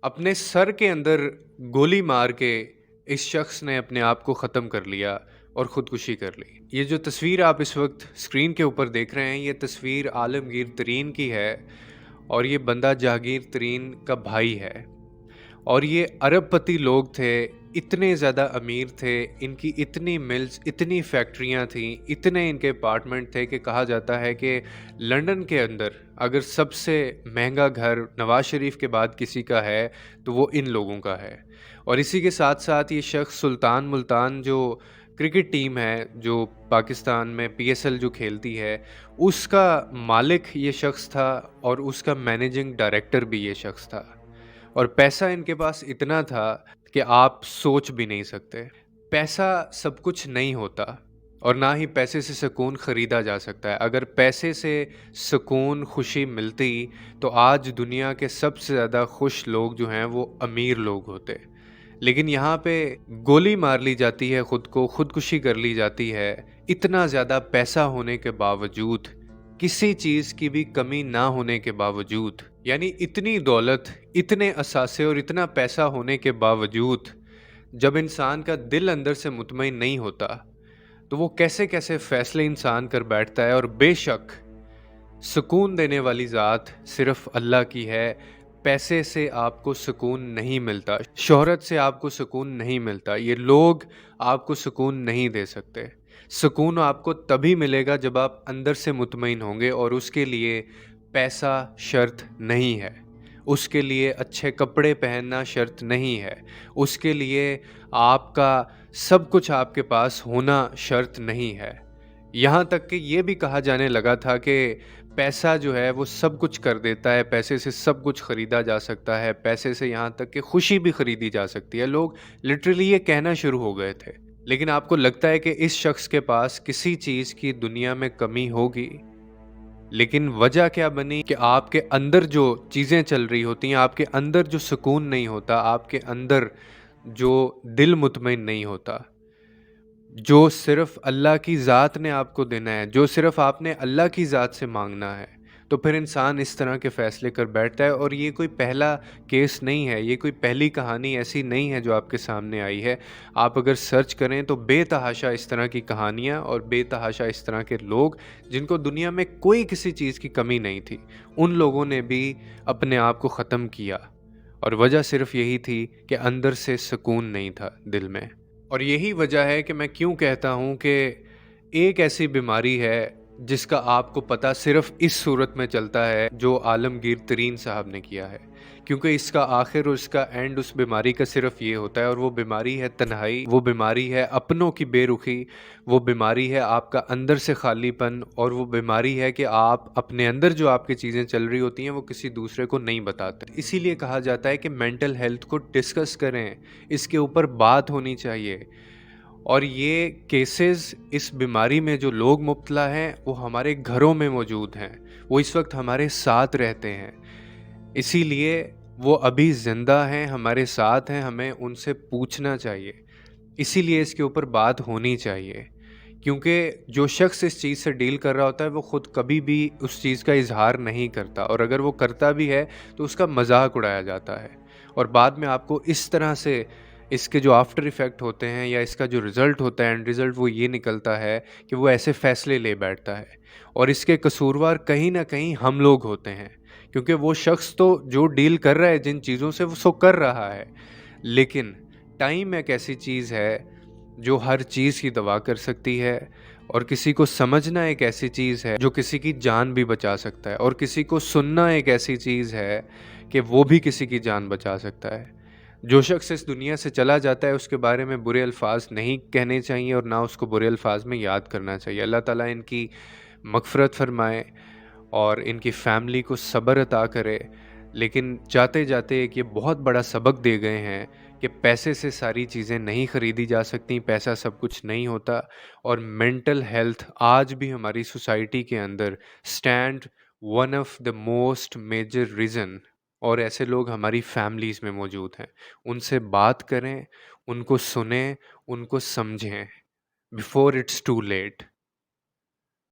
अपने सर के अंदर गोली मार के इस शख्स ने अपने आप को ख़त्म कर लिया और ख़ुदकुशी कर ली। ये जो तस्वीर आप इस वक्त स्क्रीन के ऊपर देख रहे हैं, ये तस्वीर आलमगीर तरीन की है और ये बंदा जहांगीर तरीन का भाई है। और ये अरबपति लोग थे, इतने ज़्यादा अमीर थे, इनकी इतनी मिल्स, इतनी फैक्ट्रियाँ थीं, इतने इनके अपार्टमेंट थे कि कहा जाता है कि लंदन के अंदर अगर सबसे महंगा घर नवाज शरीफ के बाद किसी का है तो वो इन लोगों का है। और इसी के साथ साथ ये शख्स सुल्तान मुल्तान जो क्रिकेट टीम है जो पाकिस्तान में पीएसएल जो खेलती है, उसका मालिक ये शख्स था और उसका मैनेजिंग डायरेक्टर भी ये शख्स था। और पैसा इनके पास इतना था कि आप सोच भी नहीं सकते। पैसा सब कुछ नहीं होता और ना ही पैसे से सुकून ख़रीदा जा सकता है। अगर पैसे से सुकून, खुशी मिलती तो आज दुनिया के सबसे ज़्यादा खुश लोग जो हैं वो अमीर लोग होते। लेकिन यहाँ पे गोली मार ली जाती है, खुद को खुदकुशी कर ली जाती है, इतना ज़्यादा पैसा होने के बावजूद, किसी चीज़ की भी कमी ना होने के बावजूद। यानी इतनी दौलत, इतने असासे और इतना पैसा होने के बावजूद जब इंसान का दिल अंदर से मुतमईन नहीं होता तो वो कैसे कैसे फ़ैसले इंसान कर बैठता है। और बेशक सुकून देने वाली ज़ात सिर्फ़ अल्लाह की है। पैसे से आपको सुकून नहीं मिलता, शोहरत से आपको सुकून नहीं मिलता, ये लोग आपको सुकून नहीं दे सकते। सुकून आपको तभी मिलेगा जब आप अंदर से मुतमईन होंगे और उसके लिए पैसा शर्त नहीं है, उसके लिए अच्छे कपड़े पहनना शर्त नहीं है, उसके लिए आपका सब कुछ आपके पास होना शर्त नहीं है। यहाँ तक कि ये भी कहा जाने लगा था कि पैसा जो है वो सब कुछ कर देता है, पैसे से सब कुछ ख़रीदा जा सकता है, पैसे से यहाँ तक कि खुशी भी ख़रीदी जा सकती है। लोग लिटरली ये कहना शुरू हो गए थे। लेकिन आपको लगता है कि इस शख्स के पास किसी चीज़ की दुनिया में कमी होगी, लेकिन वजह क्या बनी कि आपके अंदर जो चीज़ें चल रही होती हैं, आपके अंदर जो सुकून नहीं होता, आपके अंदर जो दिल मुतमईन नहीं होता, जो सिर्फ़ अल्लाह की ज़ात ने आपको देना है, जो सिर्फ़ आपने अल्लाह की ज़ात से मांगना है, तो फिर इंसान इस तरह के फ़ैसले कर बैठता है। और ये कोई पहला केस नहीं है, ये कोई पहली कहानी ऐसी नहीं है जो आपके सामने आई है। आप अगर सर्च करें तो बेतहाशा इस तरह की कहानियाँ और बेतहाशा इस तरह के लोग जिनको दुनिया में कोई किसी चीज़ की कमी नहीं थी, उन लोगों ने भी अपने आप को ख़त्म किया। और वजह सिर्फ़ यही थी कि अंदर से सुकून नहीं था दिल में। और यही वजह है कि मैं क्यों कहता हूँ कि एक ऐसी बीमारी है जिसका आपको पता सिर्फ इस सूरत में चलता है जो आलमगीर तरीन साहब ने किया है, क्योंकि इसका आखिर और इसका एंड उस बीमारी का सिर्फ ये होता है। और वो बीमारी है तन्हाई, वो बीमारी है अपनों की बेरुखी, वो बीमारी है आपका अंदर से खालीपन, और वो बीमारी है कि आप अपने अंदर जो आपकी चीज़ें चल रही होती हैं वो किसी दूसरे को नहीं बताते। इसीलिए कहा जाता है कि मेंटल हेल्थ को डिस्कस करें, इसके ऊपर बात होनी चाहिए। और ये केसेस, इस बीमारी में जो लोग मुब्तला हैं वो हमारे घरों में मौजूद हैं, वो इस वक्त हमारे साथ रहते हैं, इसीलिए वो अभी ज़िंदा हैं, हमारे साथ हैं, हमें उनसे पूछना चाहिए। इसीलिए इसके ऊपर बात होनी चाहिए, क्योंकि जो शख्स इस चीज़ से डील कर रहा होता है वो ख़ुद कभी भी उस चीज़ का इजहार नहीं करता, और अगर वो करता भी है तो उसका मजाक उड़ाया जाता है। और बाद में आपको इस तरह से इसके जो आफ्टर इफ़ेक्ट होते हैं या इसका जो रिज़ल्ट होता है, एंड रिज़ल्ट, वो ये निकलता है कि वो ऐसे फ़ैसले ले बैठता है। और इसके कसूरवार कहीं न कहीं हम लोग होते हैं, क्योंकि वो शख्स तो जो डील कर रहा है जिन चीज़ों से, वो सो कर रहा है। लेकिन टाइम एक ऐसी चीज़ है जो हर चीज़ की दवा कर सकती है, और किसी को समझना एक ऐसी चीज़ है जो किसी की जान भी बचा सकता है, और किसी को सुनना एक ऐसी चीज़ है कि वो भी किसी की जान बचा सकता है। जो शख्स इस दुनिया से चला जाता है उसके बारे में बुरे अल्फाज नहीं कहने चाहिए और ना उसको बुरे अल्फाज में याद करना चाहिए। अल्लाह ताला इनकी मग़फ़िरत फ़रमाए और इनकी फ़ैमिली को सब्र अता करे। लेकिन जाते जाते एक ये बहुत बड़ा सबक दे गए हैं कि पैसे से सारी चीज़ें नहीं ख़रीदी जा सकती, पैसा सब कुछ नहीं होता। और मेंटल हेल्थ आज भी हमारी सोसाइटी के अंदर stand one of the most major reason, और ऐसे लोग हमारी फैमिलीज़ में मौजूद हैं। उनसे बात करें, उनको सुनें, उनको समझें, बिफोर इट्स टू लेट।